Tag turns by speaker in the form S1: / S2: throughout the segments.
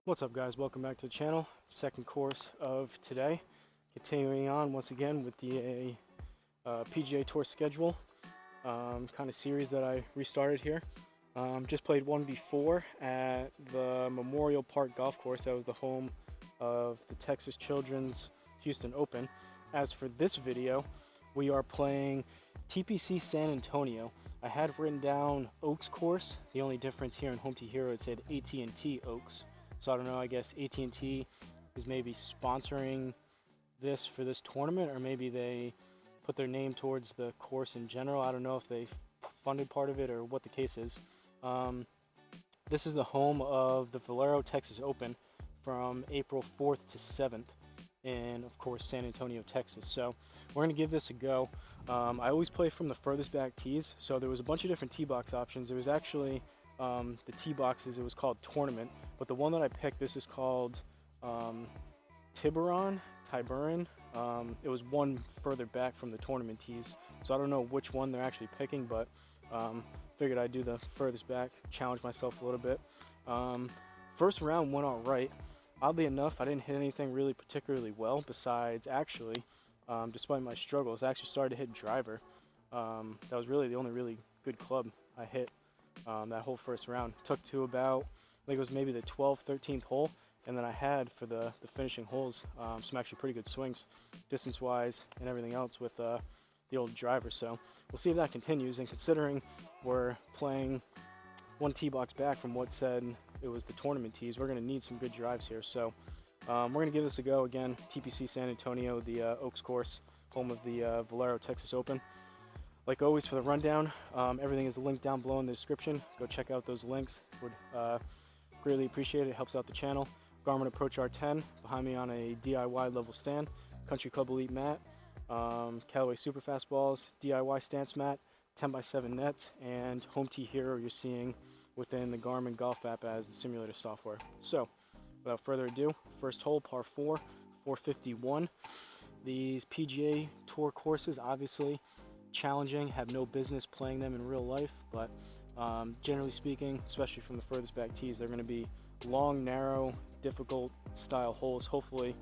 S1: What's up, guys? Welcome back to the channel. Second course of today. Continuing on once again with the PGA Tour schedule kind of series that I restarted here. Just played one before at the Memorial Park Golf Course. That was the home of the Texas Children's Houston Open. As for this video, we are playing TPC San Antonio. I had written down Oaks course. The only difference here in Home to Hero, it said AT&T Oaks. So I don't know, I guess AT&T is maybe sponsoring this for this tournament, or maybe they put their name towards the course in general. I don't know if they funded part of it or what the case is. This is the home of the Valero Texas Open from April 4th to 7th in, of course, San Antonio, Texas. So we're going to give this a go. I always play from the furthest back tees, so there was a bunch of different tee box options. There was actually the tee boxes, it was called Tournament, but the one that I picked, this is called Tiburon. It was one further back from the tournament tees, so I don't know which one they're actually picking, but figured I'd do the furthest back, challenge myself a little bit. First round went all right. Oddly enough, I didn't hit anything really particularly well, besides actually, despite my struggles, I actually started to hit driver. That was really the only really good club I hit that whole first round. Took to about, I think it was maybe the 12th, 13th hole, and then I had for the finishing holes some actually pretty good swings, distance-wise and everything else with the old driver. So we'll see if that continues, and considering we're playing one tee box back from what said it was the tournament tees, we're going to need some good drives here. So we're going to give this a go. Again, TPC San Antonio, the Oaks course, home of the Valero Texas Open. Like always, for the rundown, everything is linked down below in the description. Go check out those links. Would greatly appreciate it. It helps out the channel. Garmin Approach R10 behind me on a DIY level stand. Country Club Elite mat. Callaway Super Fast balls. DIY stance mat. 10x7 nets. And Home T Hero you're seeing within the Garmin Golf app as the simulator software. So, without further ado, first hole, par 4, 451. These PGA Tour courses, obviously challenging, have no business playing them in real life, but generally speaking, especially from the furthest back tees, they're going to be long, narrow, difficult style holes. Hopefully,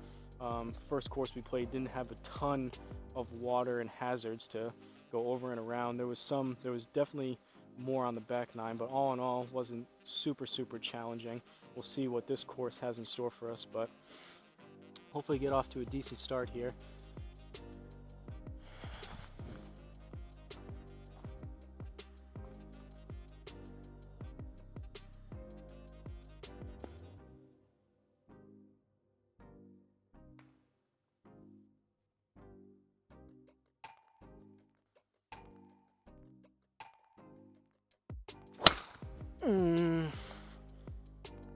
S1: first course we played didn't have a ton of water and hazards to go over and around. There was definitely more on the back nine, but all in all, wasn't super challenging. We'll see what this course has in store for us, but hopefully get off to a decent start here.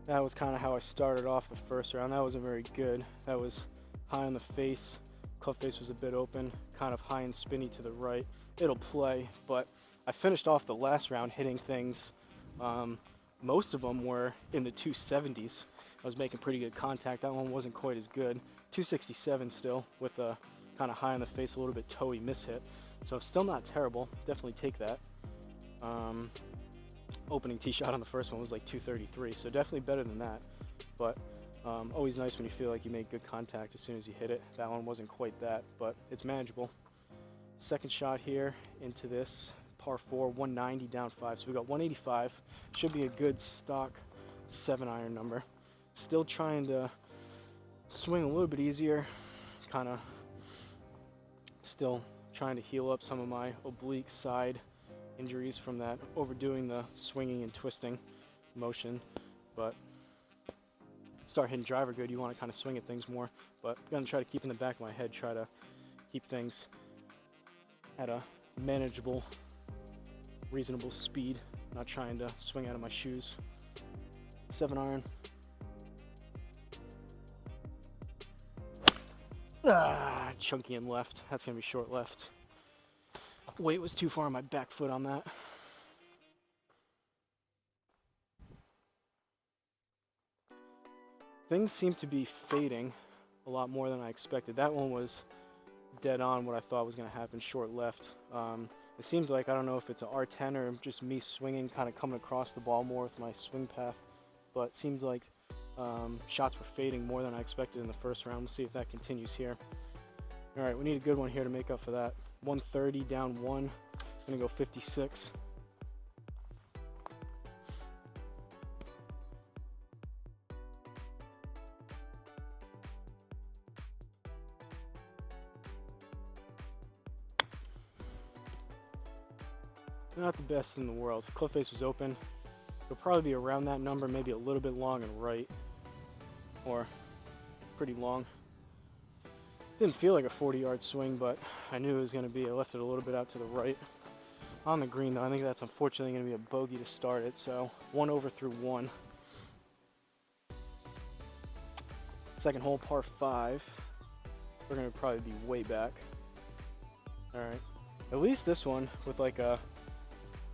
S1: That was kind of how I started off the first round. That wasn't very good. That was high on the face. Club face was a bit open, kind of high and spinny to the right. It'll play, but I finished off the last round hitting things. Most of them were in the 270s. I was making pretty good contact. That one wasn't quite as good. 267 still, with a kind of high on the face, a little bit toey mishit. So still not terrible. Definitely take that. Opening tee shot on the first one was like 233, so definitely better than that, but always nice when you feel like you made good contact as soon as you hit it. That one wasn't quite that, but it's manageable. Second shot here into this par 4, 190 down 5, so we got 185. Should be a good stock 7-iron number. Still trying to swing a little bit easier, kind of still trying to heal up some of my oblique side injuries from that, overdoing the swinging and twisting motion. But start hitting driver good, you want to kind of swing at things more, but I'm gonna try to keep in the back of my head, try to keep things at a manageable, reasonable speed, not trying to swing out of my shoes. 7-iron. Chunky and left. That's gonna be short left. Weight was too far on my back foot on that. Things seem to be fading a lot more than I expected. That one was dead on what I thought was going to happen, short left. It seems like, I don't know if it's an R10 or just me swinging, kind of coming across the ball more with my swing path, but it seems like Shots were fading more than I expected in the first round. We'll see if that continues here. All right, we need a good one here to make up for that. 130 down 1. I'm gonna go 56. Not the best in the world. Cliff face was open. It'll probably be around that number, maybe a little bit long and right, or pretty long. Didn't feel like a 40-yard swing, but I knew it was going to be. I left it a little bit out to the right. On the green, though, I think that's unfortunately going to be a bogey to start it, so 1 over through 1. Second hole, par 5. We're going to probably be way back. All right. At least this one with like a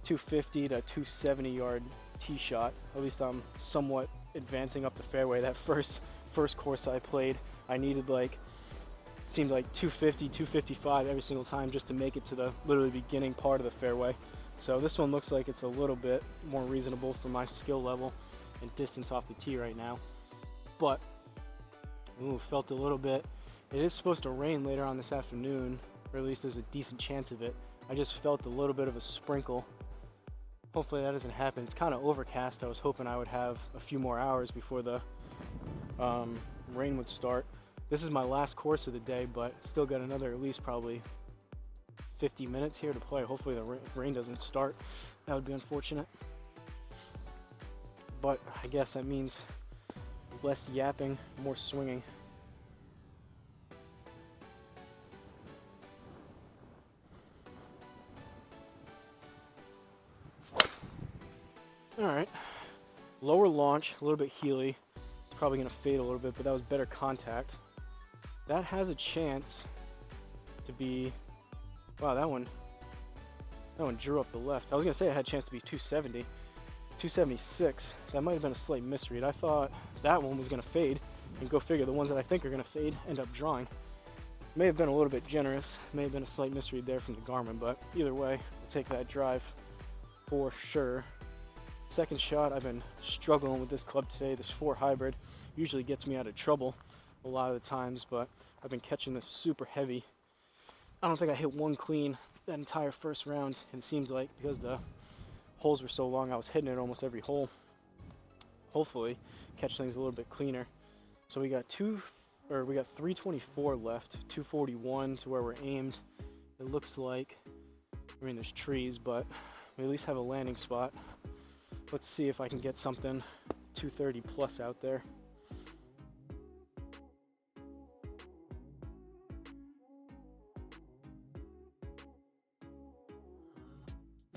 S1: 250 to 270 yard tee shot. At least I'm somewhat advancing up the fairway. That first course I played, I needed seemed like 250, 255 every single time just to make it to the literally beginning part of the fairway. So this one looks like it's a little bit more reasonable for my skill level and distance off the tee right now. But, ooh, felt a little bit. It is supposed to rain later on this afternoon, or at least there's a decent chance of it. I just felt a little bit of a sprinkle. Hopefully that doesn't happen. It's kind of overcast. I was hoping I would have a few more hours before the rain would start. This is my last course of the day, but still got another at least probably 50 minutes here to play. Hopefully the rain doesn't start. That would be unfortunate. But I guess that means less yapping, more swinging. All right, lower launch, a little bit heely. It's probably gonna fade a little bit, but that was better contact. That has a chance to be, wow, that one drew up the left. I was gonna say it had a chance to be 270, 276. That might have been a slight misread. I thought that one was gonna fade, and go figure, the ones that I think are gonna fade end up drawing. May have been a little bit generous, may have been a slight misread there from the Garmin, but either way, I'll take that drive for sure. Second shot, I've been struggling with this club today. This 4 hybrid usually gets me out of trouble a lot of the times, but I've been catching this super heavy. I don't think I hit one clean that entire first round, and it seems like because the holes were so long, I was hitting it almost every hole. Hopefully, catch things a little bit cleaner. So we got 324 left, 241 to where we're aimed. It looks like, I mean, there's trees, but we at least have a landing spot. Let's see if I can get something 230 plus out there.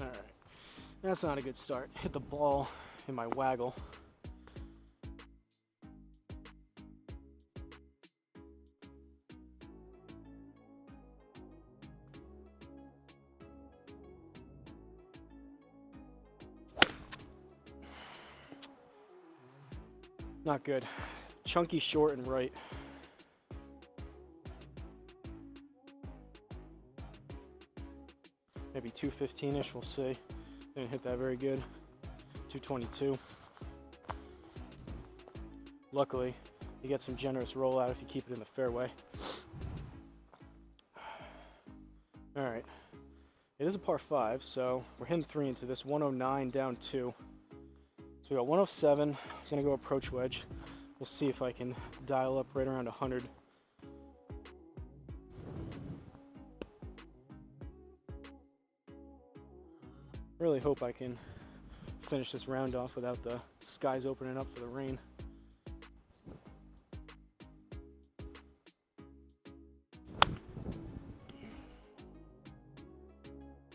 S1: All right, that's not a good start. Hit the ball in my waggle. Not good. Chunky short and right. Maybe 215-ish, we'll see. Didn't hit that very good. 222. Luckily, you get some generous rollout if you keep it in the fairway. All right. It is a par 5, so we're hitting 3 into this. 109 down 2. So we got 107, gonna go approach wedge. We'll see if I can dial up right around 100. Really hope I can finish this round off without the skies opening up for the rain.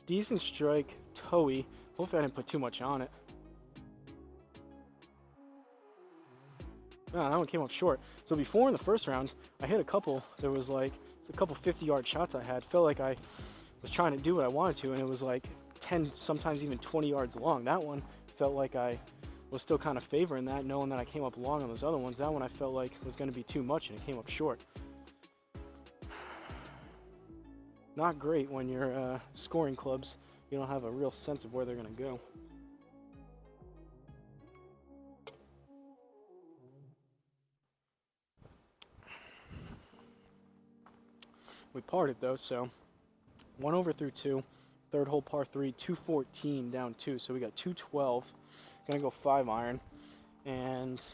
S1: Decent strike, toey. Hopefully I didn't put too much on it. That one came up short. So before in the first round, I hit a couple. There was like a couple 50-yard shots I had. Felt like I was trying to do what I wanted to, and it was like 10, sometimes even 20 yards long. That one felt like I was still kind of favoring that, knowing that I came up long on those other ones. That one I felt like was going to be too much, and it came up short. Not great when you're scoring clubs. You don't have a real sense of where they're going to go. We parred it though, so 1 over through 2. Third hole par 3, 214 down 2. So we got 212. Gonna go 5-iron. And,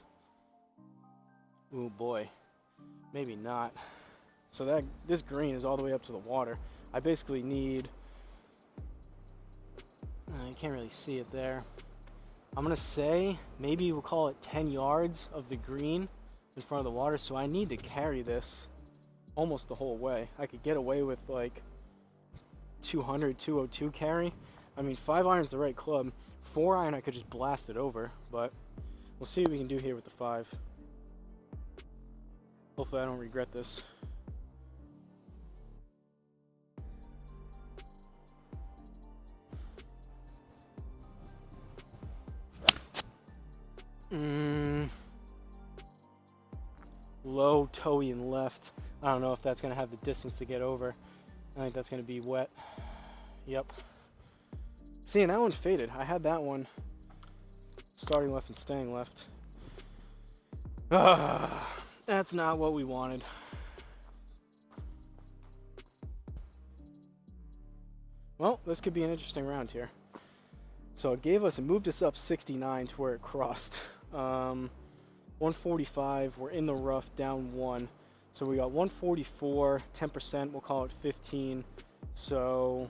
S1: oh boy, maybe not. So this green is all the way up to the water. I basically need, you can't really see it there. I'm gonna say maybe we'll call it 10 yards of the green in front of the water. So I need to carry this almost the whole way. I could get away with like 200, 202 carry. I mean, 5-iron's the right club. 4-iron I could just blast it over, but we'll see what we can do here with the 5. Hopefully I don't regret this. Low, toey, and left. I don't know if that's going to have the distance to get over. I think that's going to be wet. Yep. See, and that one faded. I had that one starting left and staying left. That's not what we wanted. Well, this could be an interesting round here. So it moved us up 69 to where it crossed. 145, we're in the rough, down 1. So we got 144, 10%, we'll call it 15. So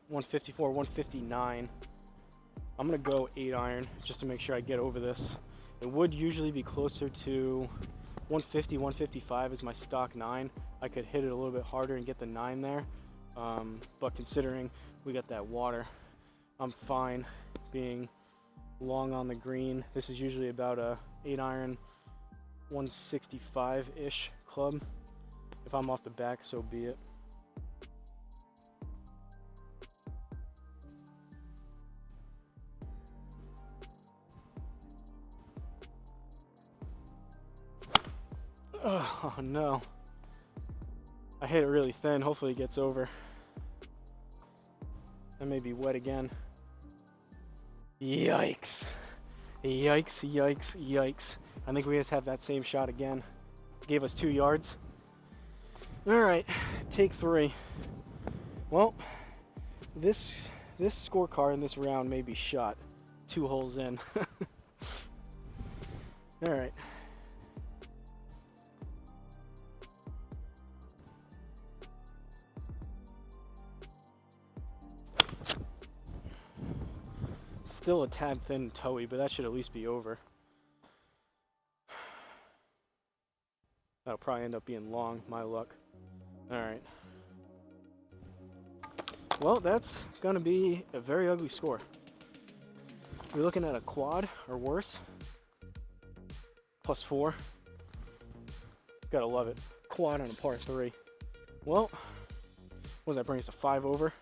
S1: 154, 159. I'm gonna go 8-iron just to make sure I get over this. It would usually be closer to 150, 155 is my stock 9. I could hit it a little bit harder and get the 9 there. But considering we got that water, I'm fine being long on the green. This is usually about a 8-iron, 165-ish club. If I'm off the back, so be it. Oh no. I hit it really thin. Hopefully it gets over. That may be wet again. Yikes. Yikes, yikes, yikes. I think we just have that same shot again. Gave us 2 yards. Alright, take 3. Well, this scorecard in this round may be shot 2 holes in. Alright. Still a tad thin and toey, but that should at least be over. That'll probably end up being long, my luck. Alright. Well, that's gonna be a very ugly score. We're looking at a quad or worse. +4. Gotta love it. Quad on a par 3. Well, what does that bring us to 5 over?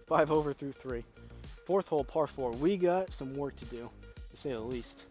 S1: 5 over through 3. 4th hole, par 4. We got some work to do, to say the least.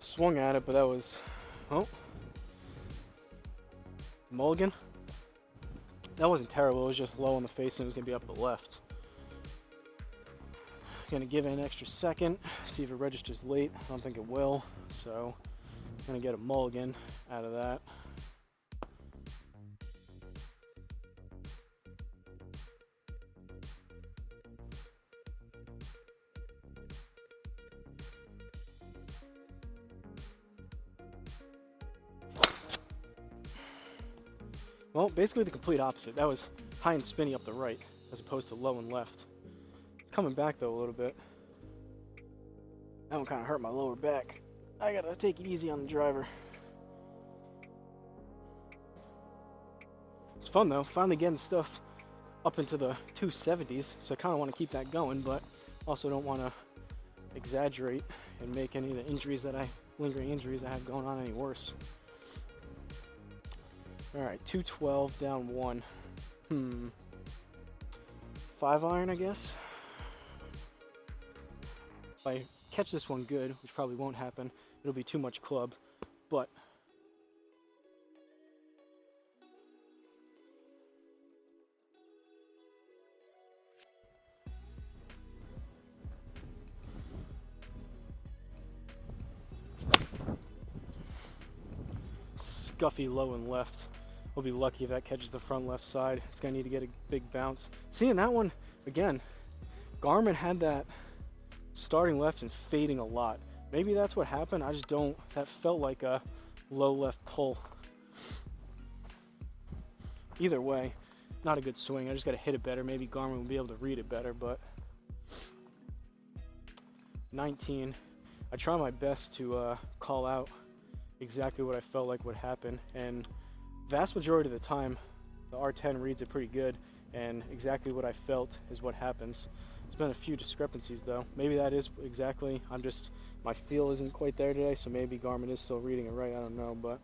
S1: Swung at it, but that was, oh, mulligan. That wasn't terrible. It was just low on the face and it was gonna be up the left. Gonna give it an extra second, see if it registers late. I don't think it will, so I'm gonna get a mulligan out of that. Well, basically the complete opposite. That was high and spinny up the right, as opposed to low and left. It's coming back though a little bit. That one kind of hurt my lower back. I gotta take it easy on the driver. It's fun though, finally getting stuff up into the 270s, so I kind of want to keep that going, but also don't want to exaggerate and make any of the lingering injuries I have going on any worse. All right, 212 down 1. 5-iron, I guess. If I catch this one good, which probably won't happen, it'll be too much club, but scuffy low and left. We'll be lucky if that catches the front left side. It's gonna need to get a big bounce. Seeing that one, again, Garmin had that starting left and fading a lot. Maybe that's what happened, I just don't, that felt like a low left pull. Either way, not a good swing. I just gotta hit it better. Maybe Garmin will be able to read it better, but 19, I try my best to call out exactly what I felt like would happen, and vast majority of the time the R10 reads it pretty good, and exactly what I felt is what happens. There's been a few discrepancies though. Maybe that is exactly, my feel isn't quite there today, so maybe Garmin is still reading it right, I don't know. But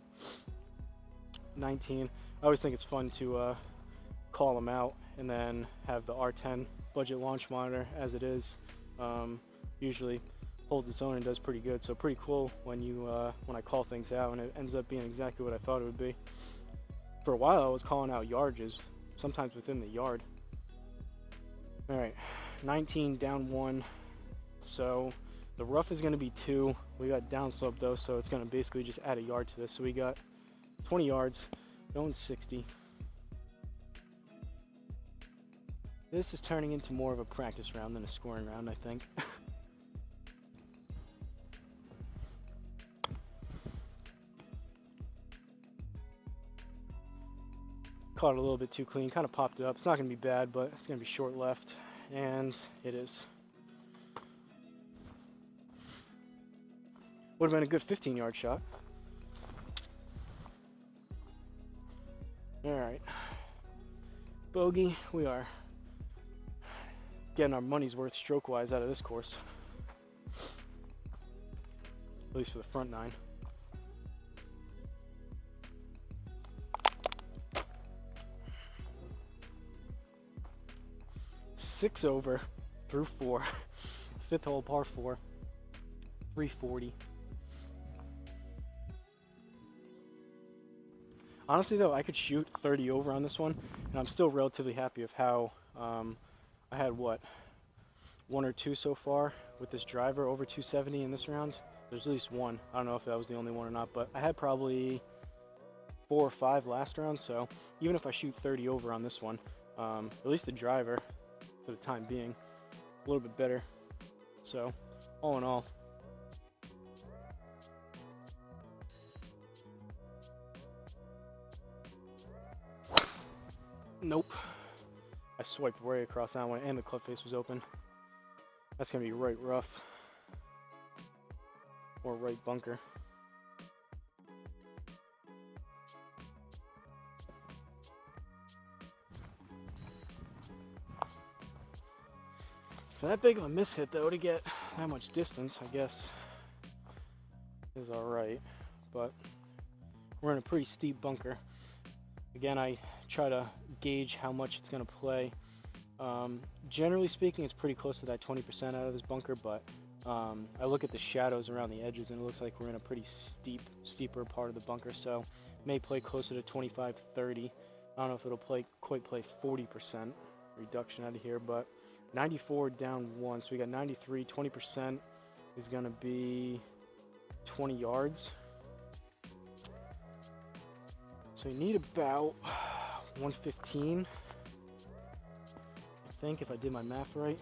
S1: 19, I always think it's fun to call them out and then have the R10 budget launch monitor as it is. Usually holds its own and does pretty good, so pretty cool when I call things out and it ends up being exactly what I thought it would be. For a while I was calling out yardages, sometimes within the yard. All right, 19 down 1, so the rough is going to be 2. We got downslope though, so it's going to basically just add a yard to this. So we got 20 yards, going 60. This is turning into more of a practice round than a scoring round, I think. Caught it a little bit too clean, kind of popped it up. It's not going to be bad, but it's going to be short left, and it is. Would have been a good 15-yard shot. All right, bogey. We are getting our money's worth stroke-wise out of this course, at least for the front 9. Six over through 4, 5th hole par 4, 340. Honestly though, I could shoot 30 over on this one, and I'm still relatively happy of how I had what, 1 or 2 so far with this driver over 270 in this round. There's at least 1. I don't know if that was the only one or not, but I had probably 4 or 5 last round. So even if I shoot 30 over on this one, at least the driver, for the time being, a little bit better. So all in all, nope, I swiped way across that one, and the club face was open. That's gonna be right rough or right bunker. For that big of a miss hit though, to get that much distance, I guess is all right, but we're in a pretty steep bunker. Again, I try to gauge how much it's going to play. Generally speaking, it's pretty close to that 20% out of this bunker, but I look at the shadows around the edges and it looks like we're in a pretty steeper part of the bunker, so it may play closer to 25-30. I don't know if it'll quite play 40% reduction out of here, but 94 down 1, so we got 93. 20% is going to be 20 yards. So you need about 115, I think, if I did my math right.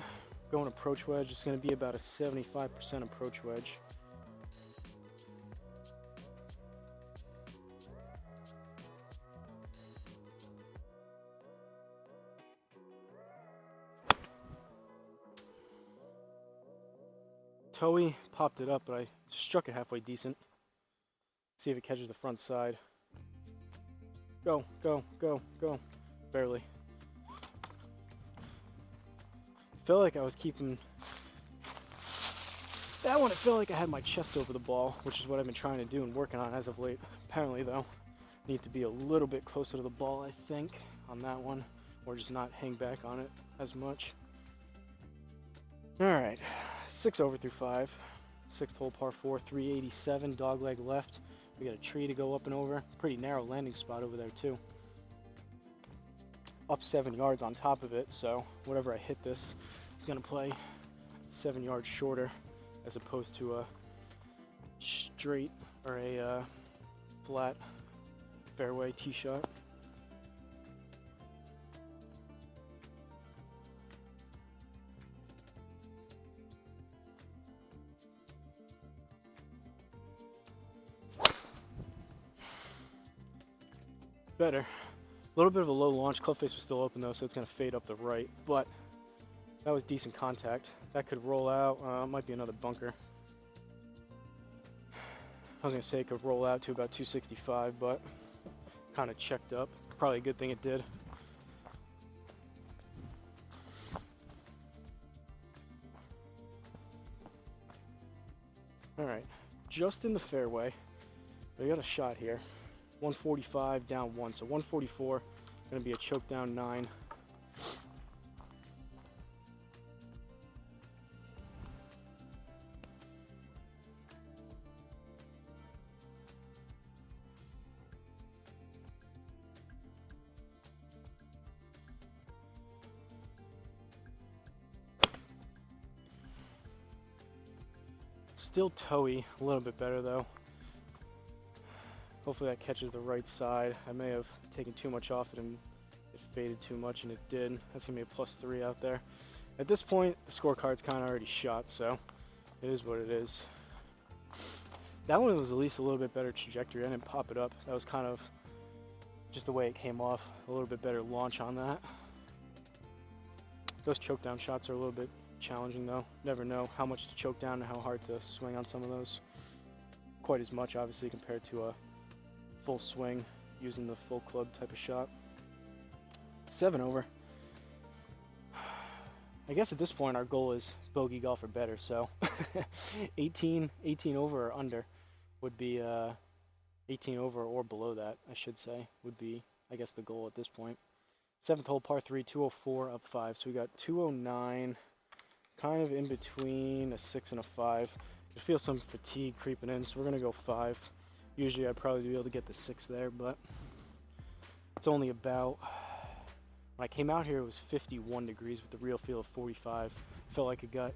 S1: Going approach wedge, it's going to be about a 75% approach wedge. Toey popped it up, but I struck it halfway decent. See if it catches the front side. Go, go, go, go. Barely. Felt like I was keeping that one. It felt like I had my chest over the ball, which is what I've been trying to do and working on as of late. Apparently though, Need to be a little bit closer to the ball, I think, on that one, or just not hang back on it as much. All right, 6 over through 5, 6th hole par 4, 387, dogleg left. We got a tree to go up and over. Pretty narrow landing spot over there too. Up 7 yards on top of it, so whatever I hit this is gonna play 7 yards shorter, as opposed to a straight or a flat fairway tee shot. Better. A little bit of a low launch. Club face was still open though, so it's going to fade up the right, but that was decent contact. That could roll out. Might be another bunker. I was going to say it could roll out to about 265, but kind of checked up. Probably a good thing it did. All right, just in the fairway. We got a shot here. 145 down 1, so 144, going to be a choke down 9. Still toey, a little bit better though. Hopefully that catches the right side. I may have taken too much off it and it faded too much, and it did. That's gonna be a +3 out there. At this point, the scorecard's kind of already shot, so it is what it is. That one was at least a little bit better trajectory. I didn't pop it up. That was kind of just the way it came off. A little bit better launch on that. Those choke down shots are a little bit challenging though. Never know how much to choke down and how hard to swing on some of those. Quite as much, obviously, compared to a full swing using the full club type of shot. 7 over. I guess at this point our goal is bogey golf or better, so 18 over or under would be 18 over or below that, I should say, would be, I guess, the goal at this point. 7th hole par 3, 204 up 5, so we got 209, kind of in between a 6 and a 5. I feel some fatigue creeping in, so we're gonna go 5. Usually I'd probably be able to get the 6 there, but it's only about, when I came out here it was 51 degrees with the real feel of 45. Felt like it got a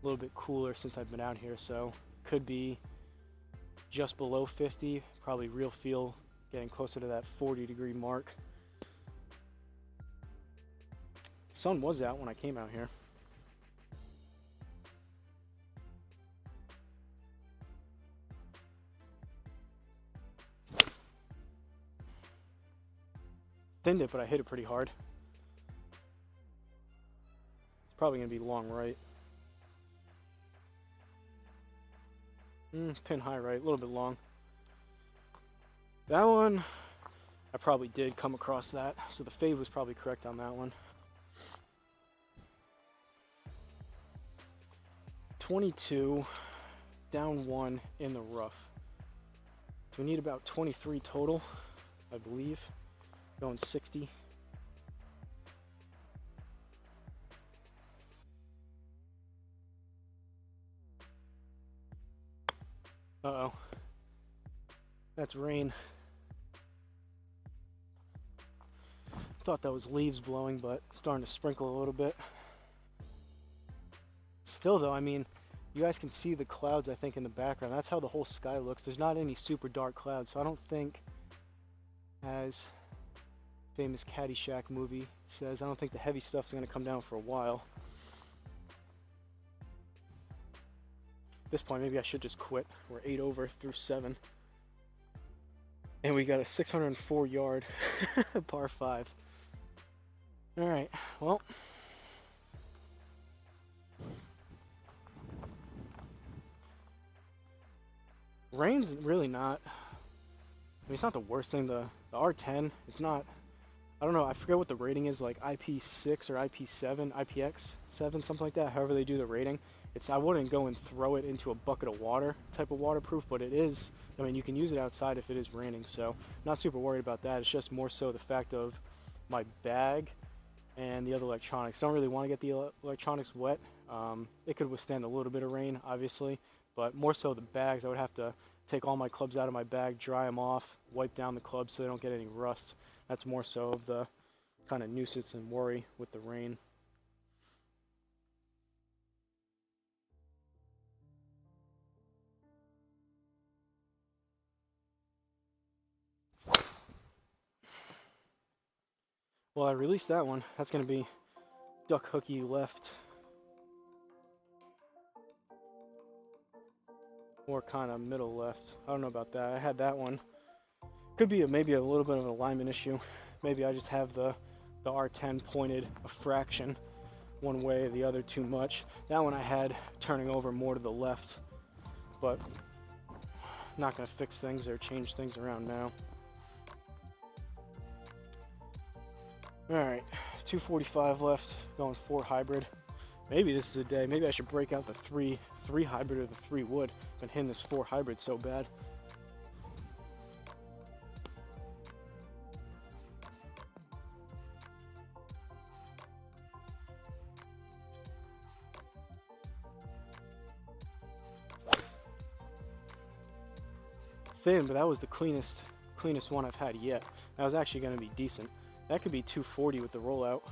S1: little bit cooler since I've been out here, so could be just below 50, probably real feel getting closer to that 40-degree mark. The sun was out when I came out here. Thinned it, but I hit it pretty hard. It's probably going to be long right. Pin high right, a little bit long. That one, I probably did come across that, so the fade was probably correct on that one. 22, down 1 in the rough. So we need about 23 total, I believe. Going 60. Uh-oh. That's rain. Thought that was leaves blowing, but starting to sprinkle a little bit. Still though, I mean, you guys can see the clouds, I think, in the background. That's how the whole sky looks. There's not any super dark clouds, so I don't think, as famous Caddyshack movie says, I don't think the heavy stuff's going to come down for a while. At this point, maybe I should just quit. We're 8 over through 7. And we got a 604 yard par 5. Alright, well. Rain's really not, I mean, it's not the worst thing. The R10, it's not, I don't know, I forget what the rating is, like IP6 or IP7, IPX7, something like that, however they do the rating. I wouldn't go and throw it into a bucket of water type of waterproof, but it is, I mean, you can use it outside if it is raining, so not super worried about that. It's just more so the fact of my bag and the other electronics. I don't really want to get the electronics wet. It could withstand a little bit of rain, obviously, but more so the bags. I would have to take all my clubs out of my bag, dry them off, wipe down the clubs so they don't get any rust. That's more so of the kind of nuisance and worry with the rain. Well, I released that one. That's going to be duck hooky left. Or kind of middle left. I don't know about that. I had that one. Could be maybe a little bit of an alignment issue. Maybe I just have the R10 pointed a fraction one way or the other too much. That one I had turning over more to the left, but not going to fix things or change things around now. Alright, 245 left, going 4 hybrid. Maybe this is a day. Maybe I should break out the 3 hybrid or the 3 wood. Been hitting this 4 hybrid so bad. Thin, but that was the cleanest one I've had yet. That was actually going to be decent. That could be 240 with the rollout.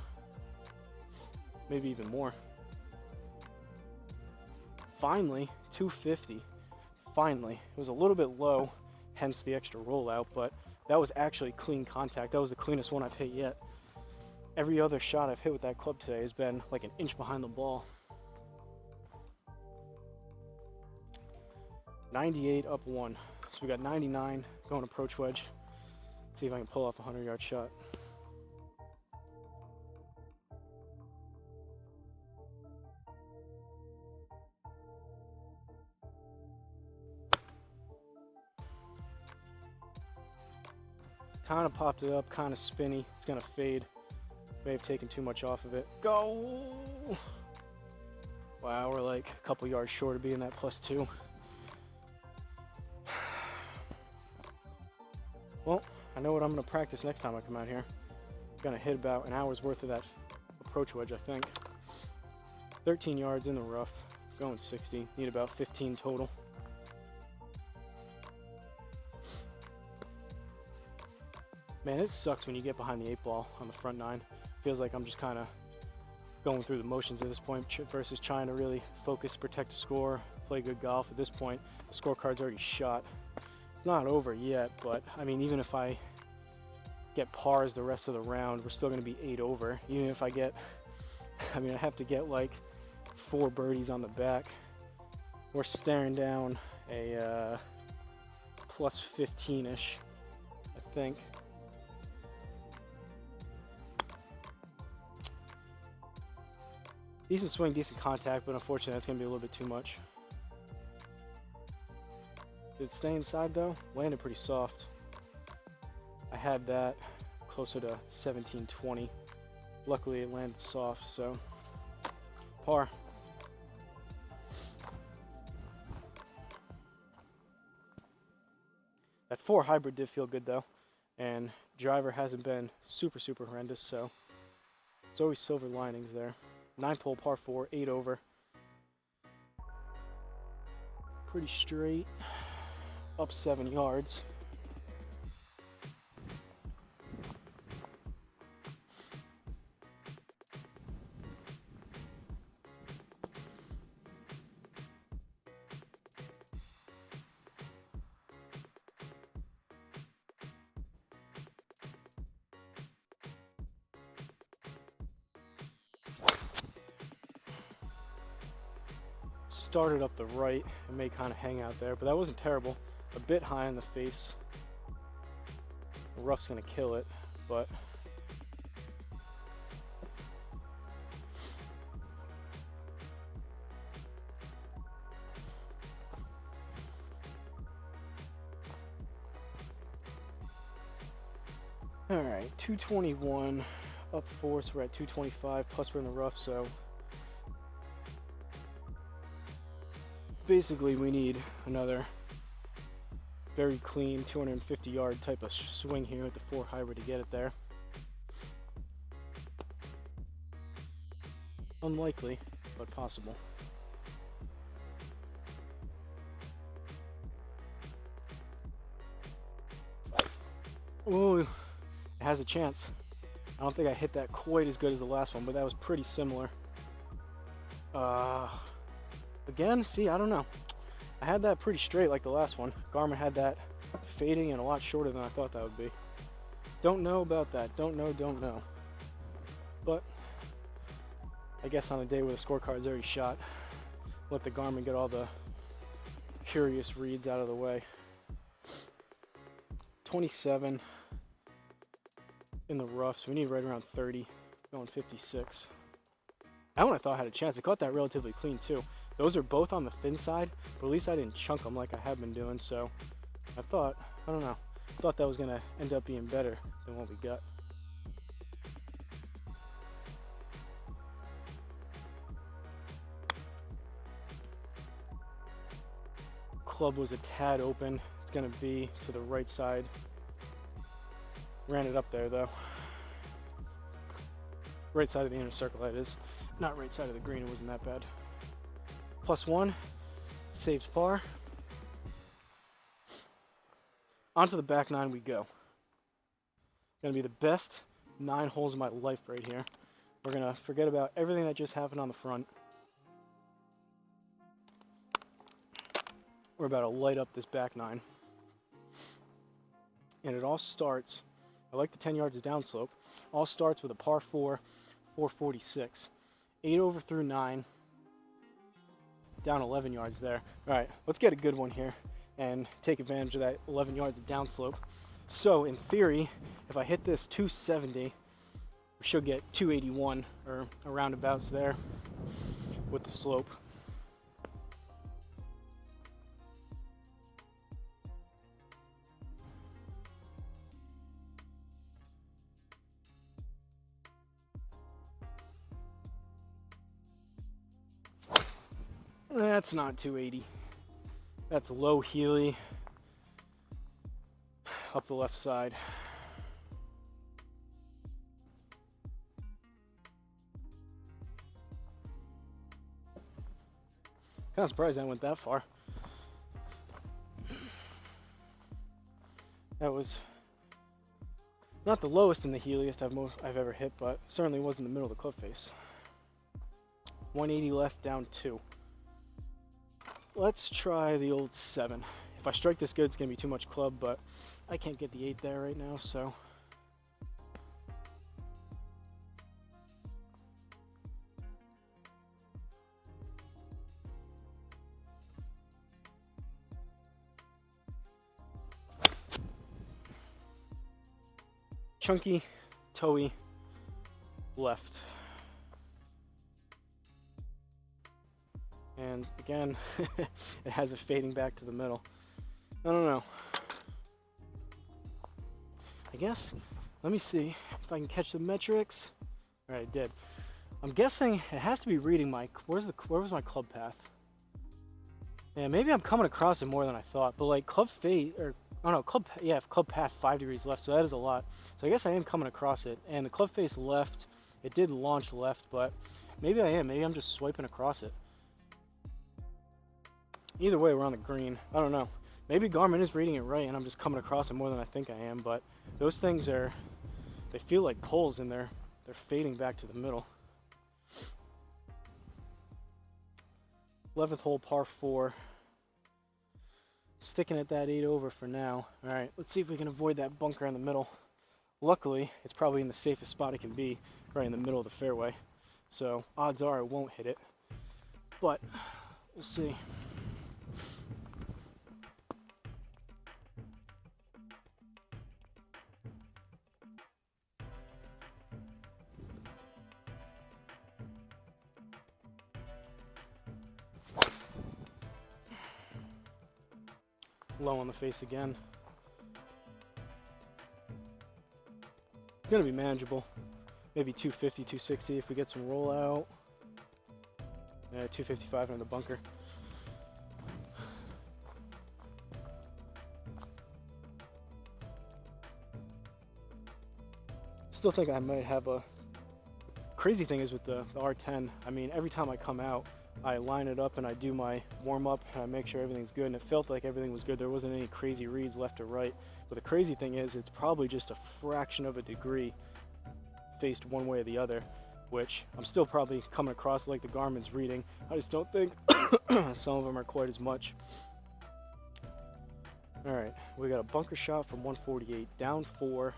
S1: Maybe even more. Finally, 250. Finally. It was a little bit low, hence the extra rollout, but that was actually clean contact. That was the cleanest one I've hit yet. Every other shot I've hit with that club today has been like an inch behind the ball. 98 up 1. So we got 99 going approach wedge. See if I can pull off a 100-yard shot. Kind of popped it up, kind of spinny. It's gonna fade. May have taken too much off of it. Go! Wow, we're like a couple yards short of being that +2. Well, I know what I'm gonna practice next time I come out here. I'm gonna hit about an hour's worth of that approach wedge, I think. 13 yards in the rough, going 60. Need about 15 total. Man, it sucks when you get behind the 8 ball on the front 9. Feels like I'm just kind of going through the motions at this point versus trying to really focus, protect the score, play good golf. At this point, the scorecard's already shot. It's not over yet, but I mean, even if I get pars the rest of the round, we're still going to be 8 over. Even if I get, I mean, I have to get like 4 birdies on the back. We're staring down a plus 15-ish, I think. Decent swing, decent contact, but unfortunately that's going to be a little bit too much. Did it stay inside though? Landed pretty soft. I had that closer to 17-20. Luckily it landed soft, so par. That 4 hybrid did feel good though, and driver hasn't been super horrendous, so there's always silver linings there. 9-hole par 4, 8 over. Pretty straight. Up 7 yards. Started up the right and may kind of hang out there, but that wasn't terrible. A bit high in the face. The rough's gonna kill it, but all right, 221 up 4, so we're at 225 plus we're in the rough, so basically we need another very clean 250-yard type of swing here with the 4 hybrid to get it there. Unlikely, but possible. Ooh, it has a chance. I don't think I hit that quite as good as the last one, but that was pretty similar. Again, see, I don't know. I had that pretty straight like the last one. Garmin had that fading and a lot shorter than I thought that would be. Don't know about that. Don't know. But I guess on a day where the scorecard's already shot, let the Garmin get all the curious reads out of the way. 27 in the rough, so we need right around 30, going 56. That one I thought had a chance. I caught that relatively clean too. Those are both on the thin side, but at least I didn't chunk them like I have been doing, so I thought, I don't know, I thought that was gonna end up being better than what we got. Club was a tad open. It's gonna be to the right side. Ran it up there though. Right side of the inner circle, that is. Not right side of the green, it wasn't that bad. +1, saves par. Onto the back 9 we go. Gonna be the best 9 holes of my life right here. We're gonna forget about everything that just happened on the front. We're about to light up this back 9. And it all starts, I like the 10 yards of downslope, all starts with a par 4, 446. 8 over through 9, down 11 yards there. All right, let's get a good one here and take advantage of that 11 yards of downslope. So in theory, if I hit this 270, we should get 281 or around abouts there with the slope. That's not 280. That's low Healy up the left side. Kind of surprised I went that far. That was not the lowest and the Heeliest I've ever hit, but certainly was in the middle of the club face. 180 left, down 2. Let's try the old 7. If I strike this good, it's going to be too much club, but I can't get the 8 there right now, so. Chunky, toey, left. And again, it has it fading back to the middle. I don't know. I guess, let me see if I can catch the metrics. All right, I did. I'm guessing it has to be reading my, where was my club path? Yeah, maybe I'm coming across it more than I thought, but like club fade, or, oh no, club path 5 degrees left, so that is a lot. So I guess I am coming across it, and the club face left, it did launch left, but maybe I am, maybe I'm just swiping across it. Either way, we're on the green. I don't know. Maybe Garmin is reading it right and I'm just coming across it more than I think I am, but those things are, they feel like poles and they're fading back to the middle. 11th hole, par 4. Sticking at that 8 over for now. All right, let's see if we can avoid that bunker in the middle. Luckily, it's probably in the safest spot it can be, right in the middle of the fairway. So odds are I won't hit it, but we'll see. Low on the face again. It's gonna be manageable. Maybe 250, 260 if we get some rollout. Yeah, 255 in the bunker. still think I might have a crazy thing is with the R10. I mean, every time I come out, I line it up and I do my warm-up and I make sure everything's good, and it felt like everything was good. There wasn't any crazy reads left or right. But the crazy thing is it's probably just a fraction of a degree faced one way or the other, which I'm still probably coming across like the Garmin's reading. I just don't think some of them are quite as much. All right, we got a bunker shot from 148, down 4,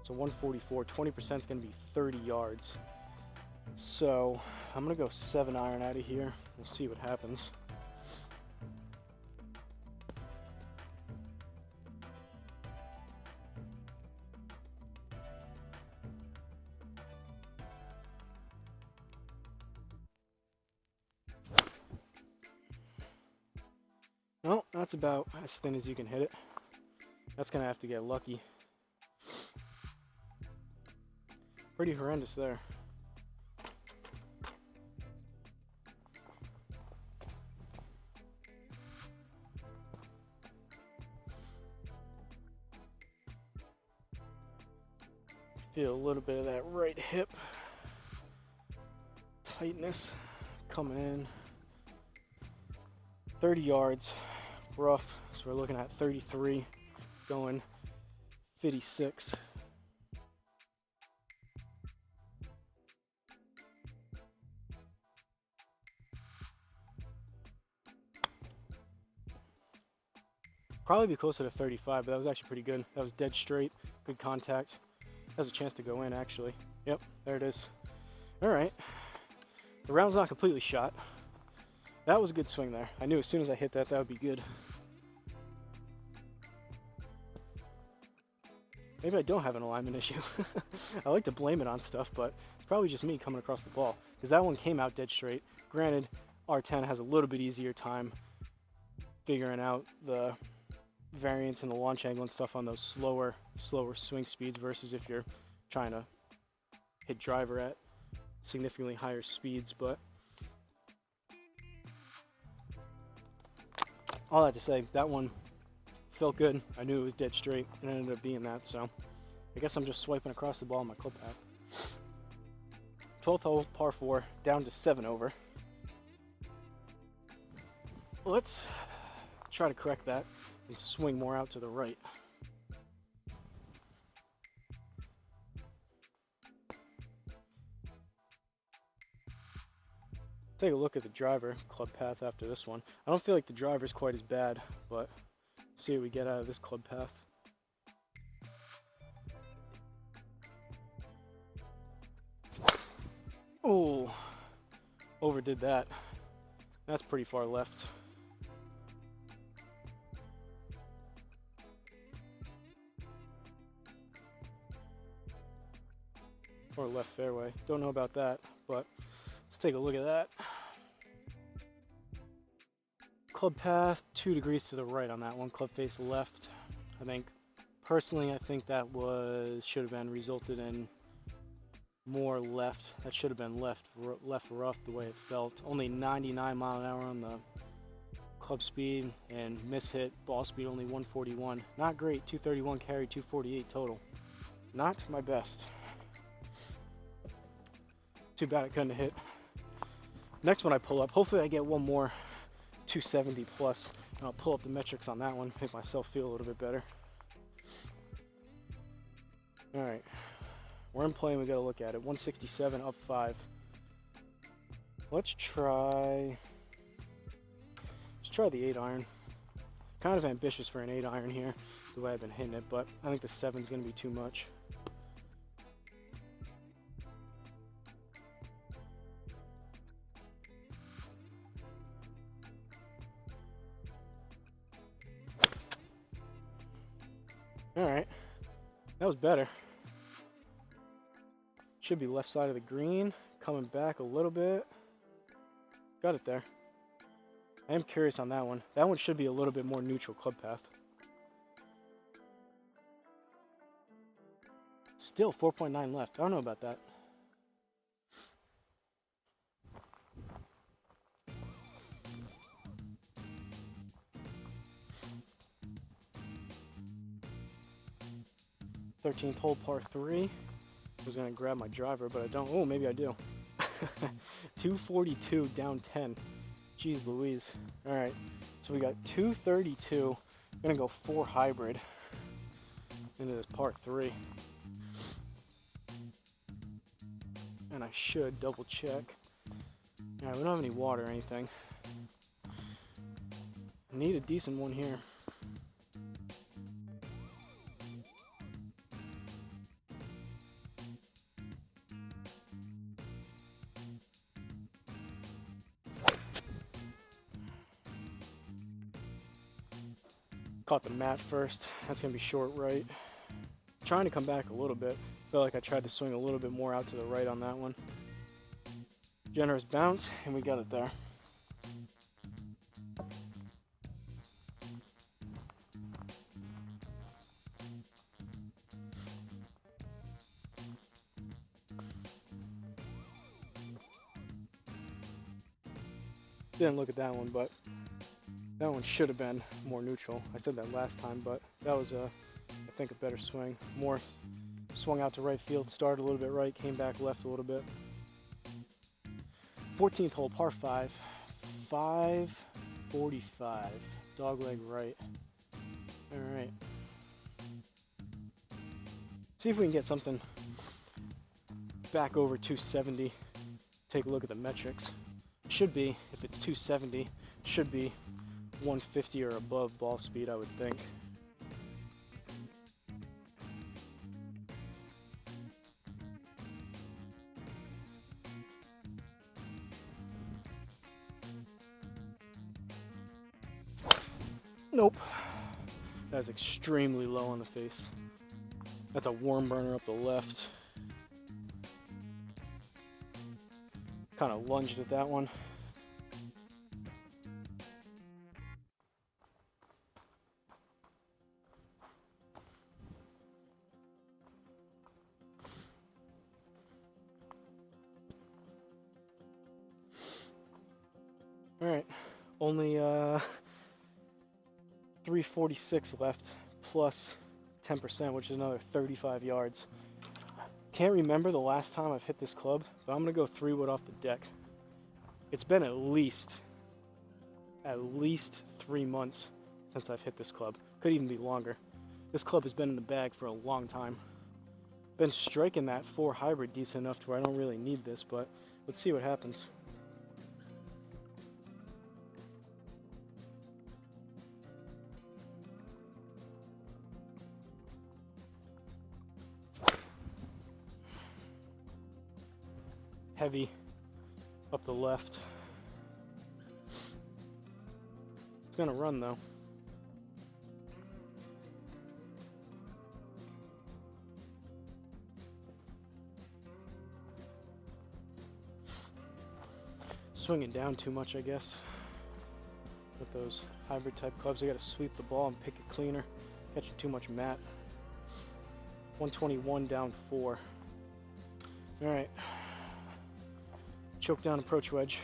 S1: so 144, 20% is going to be 30 yards. So I'm going to go 7 iron out of here. We'll see what happens. Well, that's about as thin as you can hit it. That's going to have to get lucky. Pretty horrendous there. Feel a little bit of that right hip tightness coming in. 30 yards rough, so we're looking at 33 going 56. Probably be closer to 35, but that was actually pretty good. That was dead straight, good contact. Has a chance to go in, actually. Yep, there it is. All right, the round's not completely shot. That was a good swing there. I knew as soon as I hit that, that would be good. Maybe I don't have an alignment issue. I like to blame it on stuff, but it's probably just me coming across the ball, because that one came out dead straight. Granted, R10 has a little bit easier time figuring out the variance and the launch angle and stuff on those slower swing speeds versus if you're trying to hit driver at significantly higher speeds. But all that to say, that one felt good. I knew it was dead straight and it ended up being that, so I guess I'm just swiping across the ball on my club path. 12th hole, par 4, down to 7 over. Let's try to correct that and swing more out to the right. Take a look at the driver club path after this one. I don't feel like the driver's quite as bad, but see what we get out of this club path. Oh, overdid that. That's pretty far left. Or left fairway. Don't know about that, but let's take a look at that. Club path 2 degrees to the right on that one. Club face left. I think personally, I think that should have been resulted in more left. That should have been left rough the way it felt. Only 99 mile an hour on the club speed, and miss hit ball speed only 141. Not great. 231 carry, 248 total. Not my best. Too bad I couldn't hit. Next one I pull up, hopefully I get one more 270 plus, and I'll pull up the metrics on that one, make myself feel a little bit better. All right, we're in play and we got to look at it. 167 up 5. Let's try the 8 iron. Kind of ambitious for an 8 iron here, the way I've been hitting it, but I think the 7's going to be too much. All right, that was better. Should be left side of the green, coming back a little bit. Got it there. I am curious on that one. That one should be a little bit more neutral club path. Still 4.9 left. I don't know about that. Thirteenth hole, par 3. I was gonna grab my driver, but I don't. Oh, maybe I do. 242 down 10. Jeez Louise. All right, so we got 232. I'm gonna go 4 hybrid into this part 3. And I should double check. Alright, we don't have any water or anything. I need a decent one here. Caught the mat first. That's gonna be short right. Trying to come back a little bit. Felt like I tried to swing a little bit more out to the right on that one. Generous bounce, and we got it there. Didn't look at that one, but that one should have been more neutral. I said that last time, but that was I think a better swing. More swung out to right field, started a little bit right, came back left a little bit. 14th hole, par 5, 545, dogleg right. All right. See if we can get something back over 270. Take a look at the metrics. Should be, if it's 270, should be 150 or above ball speed, I would think. Nope. That's extremely low on the face. That's a worm burner up the left. Kind of lunged at that one. All right, only 346 left, plus 10%, which is another 35 yards. Can't remember the last time I've hit this club, but I'm gonna go 3-wood off the deck. It's been at least 3 months since I've hit this club. Could even be longer. This club has been in the bag for a long time. Been striking that 4 hybrid decent enough to where I don't really need this, but let's see what happens. Heavy up the left. It's gonna run though. Swinging down too much, I guess. With those hybrid type clubs, I gotta sweep the ball and pick it cleaner. Catching too much mat. 121 down 4. All right. Choke down approach wedge.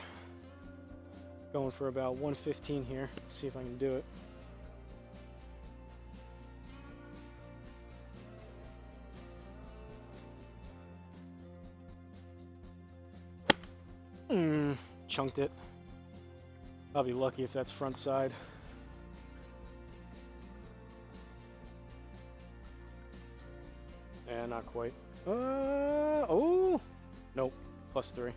S1: Going for about 115 here. See if I can do it. Chunked it. I'll be lucky if that's front side. And not quite. Oh! Nope. +3.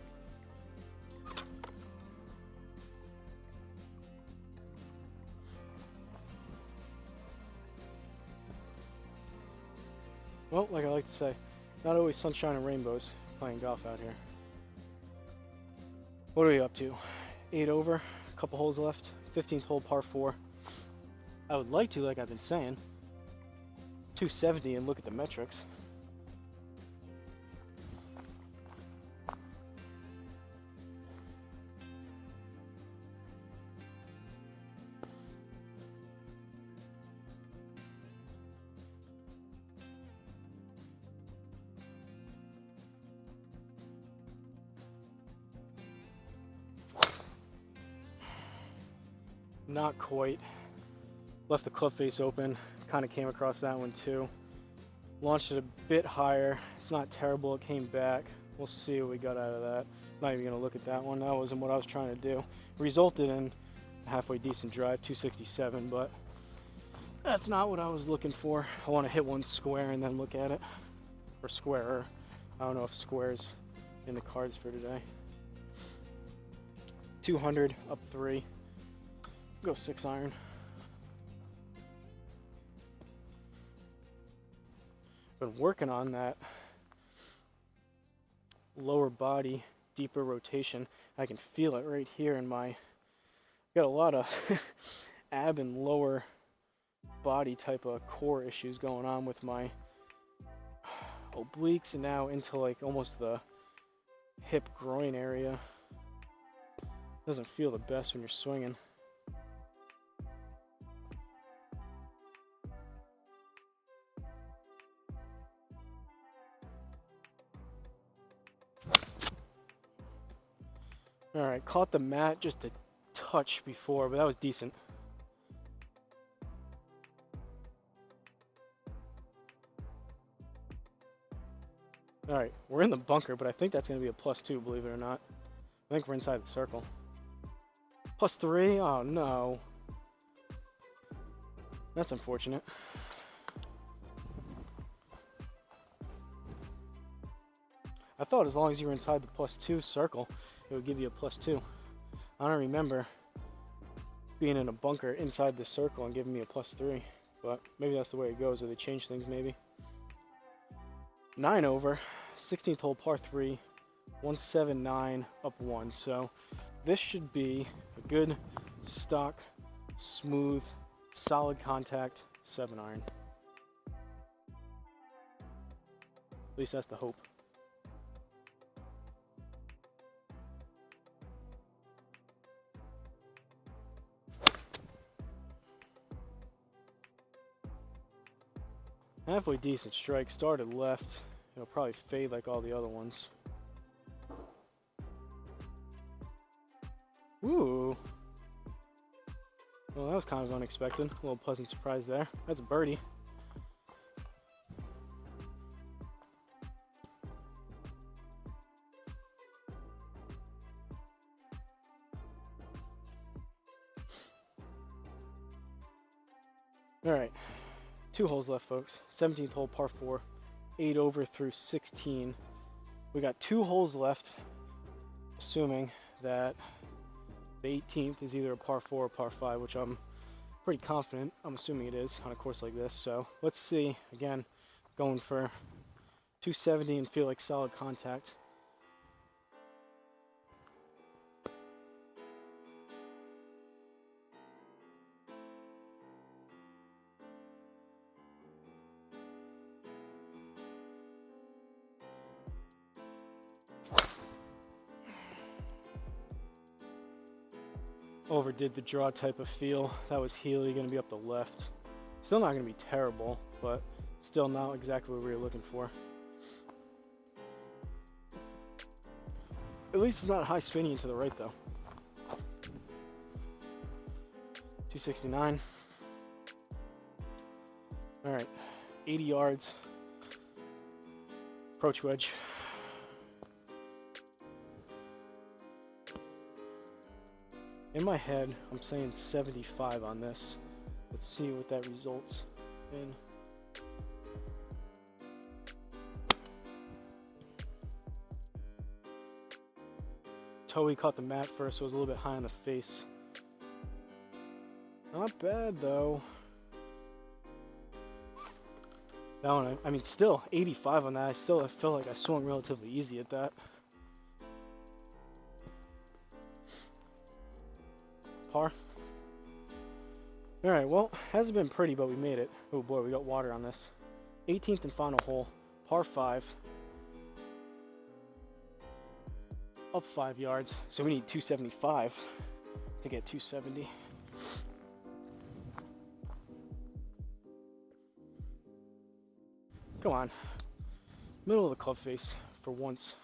S1: Well, like I like to say, not always sunshine and rainbows playing golf out here. What are we up to? 8 over, a couple holes left, 15th hole par 4. I would like to, like I've been saying, 270 and look at the metrics. Not quite. Left the club face open. Kind of came across that one too. Launched it a bit higher. It's not terrible. It came back. We'll see what we got out of that. Not even going to look at that one. That wasn't what I was trying to do. Resulted in a halfway decent drive, 267, but that's not what I was looking for. I want to hit one square and then look at it. Or squarer. I don't know if square's in the cards for today. 200, up 3. Go 6 iron. Been working on that lower body, deeper rotation. I can feel it right here in my, got a lot of ab and lower body type of core issues going on with my obliques and now into like almost the hip groin area. Doesn't feel the best when you're swinging. All right, caught the mat just a touch before, but that was decent. All right, we're in the bunker, but I think that's gonna be a +2, believe it or not. I think we're inside the circle. +3, oh no. That's unfortunate. I thought as long as you were inside the +2 circle, it would give you a +2. I don't remember being in a bunker inside the circle and giving me a +3, but maybe that's the way it goes, or they change things maybe. 9 over, 16th hole par 3, 179 up 1. So this should be a good, stock, smooth, solid contact 7 iron. At least that's the hope. Halfway decent strike, started left. It'll probably fade like all the other ones. Ooh. Well, that was kind of unexpected. A little pleasant surprise there. That's a birdie. All right. 2 holes left, folks. 17th hole, par 4, 8 over through 16. We got 2 holes left, assuming that the 18th is either a par 4 or par 5, which I'm pretty confident. I'm assuming it is on a course like this. So let's see. Again, going for 270 and feel like solid contact. Overdid the draw type of feel. That was Healy, going to be up the left. Still not going to be terrible, but still not exactly what we were looking for. At least it's not high spinning to the right though. 269. All right, 80 yards. Approach wedge. In my head, I'm saying 75 on this. Let's see what that results in. Toey caught the mat first, so it was a little bit high on the face. Not bad though. That one, I mean, still 85 on that. I feel like I swung relatively easy at that. Par. All right, well, hasn't been pretty, but we made it. Oh boy, we got water on this. 18th and final hole, par 5. Up 5 yards, so we need 275 to get 270. Come on. Middle of the club face for once.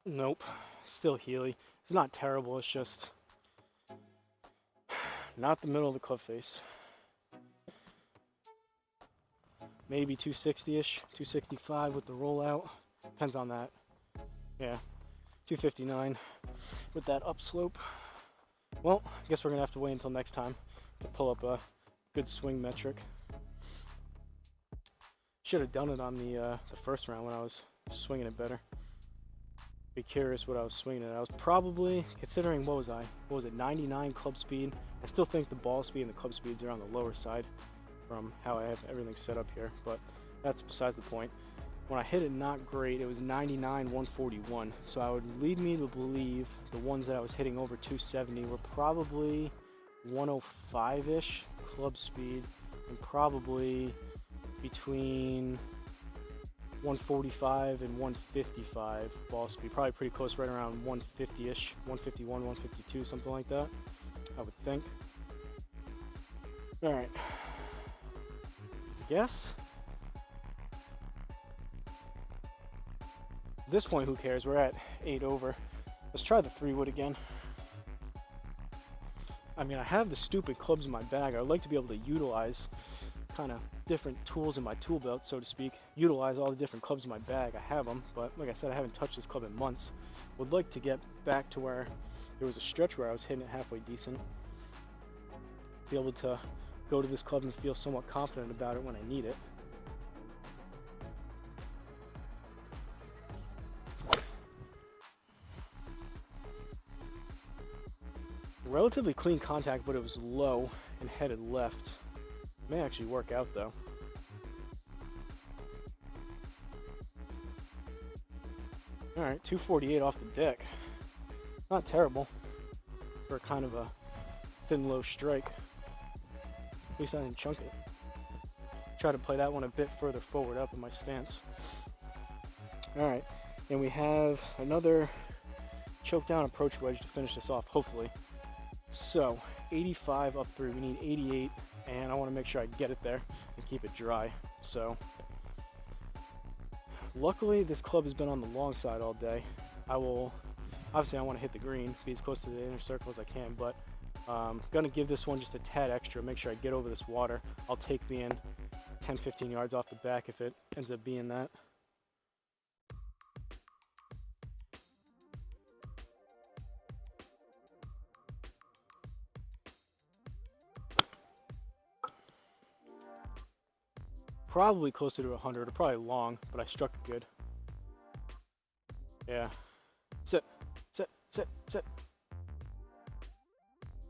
S1: Nope, still Healy. It's not terrible, it's just not the middle of the club face. Maybe 260-ish, 265 with the rollout. Depends on that. Yeah, 259 with that upslope. Well, I guess we're gonna have to wait until next time to pull up a good swing metric. Should have done it on the first round when I was swinging it better. Be curious what I was swinging at. I was probably, considering, what was I? What was it, 99 club speed? I still think the ball speed and the club speeds are on the lower side from how I have everything set up here, but that's besides the point. When I hit it not great, it was 99, 141. So I would lead me to believe the ones that I was hitting over 270 were probably 105-ish club speed and probably between 145 and 155 ball speed. Probably pretty close, right around 150-ish, 151, 152, something like that, I would think. All right. Yes. At this point, who cares? We're at 8 over. Let's try the 3-wood again. I mean, I have the stupid clubs in my bag. I would like to be able to utilize kind of different tools in my tool belt, so to speak. Utilize all the different clubs in my bag. I have them, but like I said, I haven't touched this club in months. Would like to get back to where there was a stretch where I was hitting it halfway decent. Be able to go to this club and feel somewhat confident about it when I need it. Relatively clean contact, but it was low and headed left. May actually work out though. All right, 248 off the deck. Not terrible for kind of a thin low strike. At least I didn't chunk it. Try to play that one a bit further forward up in my stance. All right, and we have another choke down approach wedge to finish this off, hopefully. So 85 up 3, we need 88, and I want to make sure I get it there and keep it dry. So luckily this club has been on the long side all day. Obviously I want to hit the green, be as close to the inner circle as I can, but gonna give this one just a tad extra, make sure I get over this water. I'll take me in 10-15 yards off the back if it ends up being that. Probably closer to 100, or probably long, but I struck it good. Yeah. Sit, sit, sit, sit.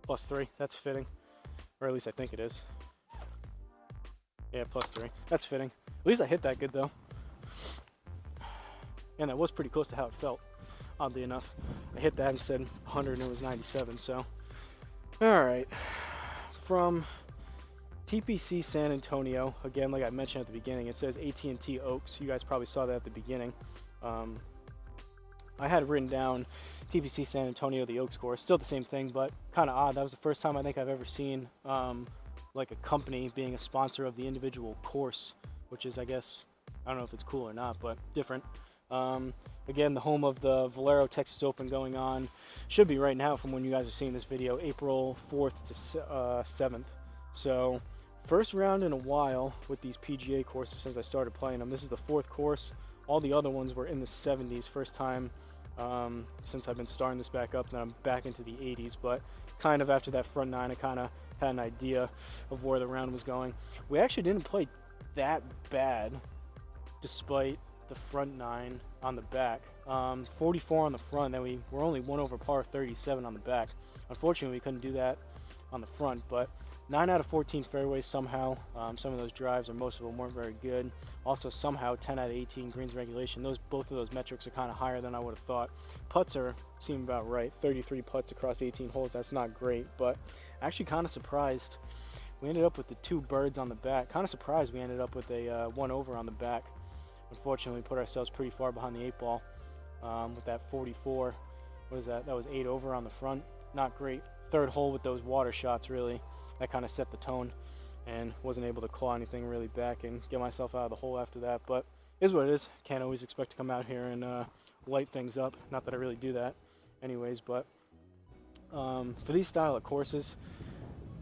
S1: +3, that's fitting. Or at least I think it is. Yeah, +3, that's fitting. At least I hit that good though. And that was pretty close to how it felt, oddly enough. I hit that and said 100 and it was 97, so. All right, from TPC San Antonio, again, like I mentioned at the beginning, it says AT&T Oaks. You guys probably saw that at the beginning. I had written down TPC San Antonio, the Oaks course. Still the same thing, but kind of odd. That was the first time I think I've ever seen like a company being a sponsor of the individual course, which is, I guess, I don't know if it's cool or not, but different. Again, the home of the Valero Texas Open going on. Should be right now from when you guys are seeing this video, April 4th to 7th. So first round in a while with these PGA courses since I started playing them. This is the 4th course. All the other ones were in the 70s. First time since I've been starting this back up, and I'm back into the 80s. But kind of after that front 9, I kind of had an idea of where the round was going. We actually didn't play that bad despite the front 9 on the back. 44 on the front, then we were only 1 over par 37 on the back. Unfortunately, we couldn't do that on the front, but 9 out of 14 fairways somehow. Some of those drives, or most of them, weren't very good. Also, somehow 10 out of 18 greens regulation. Both of those metrics are kind of higher than I would have thought. Putts seem about right. 33 putts across 18 holes. That's not great, but actually kind of surprised. We ended up with the 2 birds on the back. Kind of surprised we ended up with a 1 over on the back. Unfortunately, we put ourselves pretty far behind the 8 ball with that 44. What is that? That was 8 over on the front. Not great. 3rd hole with those water shots, really. That kind of set the tone, and wasn't able to claw anything really back and get myself out of the hole after that. But it is what it is. Can't always expect to come out here and light things up. Not that I really do that anyways, but for these style of courses,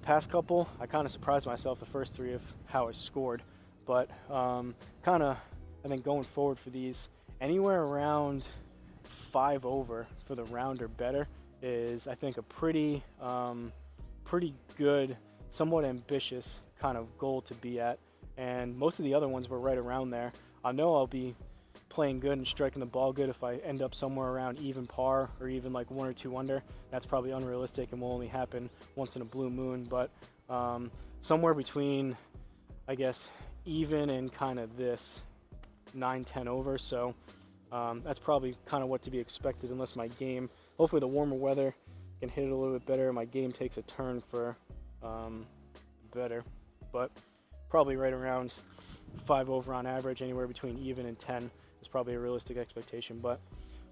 S1: past couple, I kind of surprised myself the first 3 of how I scored, but kind of, I think going forward for these, anywhere around 5 over for the round or better is, I think, a pretty good, somewhat ambitious kind of goal to be at. And most of the other ones were right around there. I know I'll be playing good and striking the ball good if I end up somewhere around even par or even like 1 or 2 under. That's probably unrealistic and will only happen once in a blue moon, but somewhere between, I guess, even and kind of this 9-10 over. So that's probably kind of what to be expected, unless my game, hopefully the warmer weather can hit it a little bit better, my game takes a turn for better. But probably right around 5 over on average, anywhere between even and 10 is probably a realistic expectation. But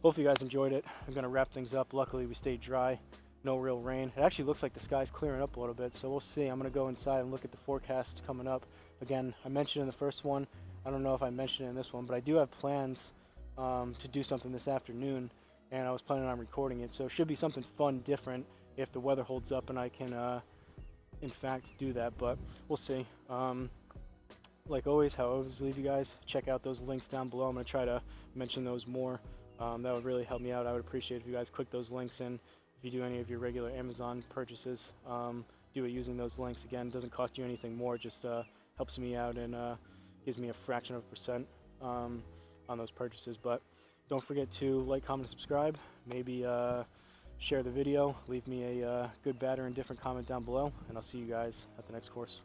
S1: hopefully you guys enjoyed it. I'm going to wrap things up. Luckily we stayed dry, no real rain. It actually looks like the sky's clearing up a little bit, so we'll see. I'm going to go inside and look at the forecast coming up. Again, I mentioned in the first one, I don't know if I mentioned it in this one, but I do have plans to do something this afternoon, and I was planning on recording it, so it should be something fun, different, if the weather holds up and I can in fact do that, but we'll see. Like always, how I always leave you guys, check out those links down below. I'm going to try to mention those more. That would really help me out. I would appreciate if you guys click those links in. If you do any of your regular Amazon purchases, do it using those links. Again, it doesn't cost you anything more, just helps me out and gives me a fraction of a percent on those purchases. But don't forget to like, comment, and subscribe. Maybe share the video. Leave me a good, bad, or indifferent comment down below, and I'll see you guys at the next course.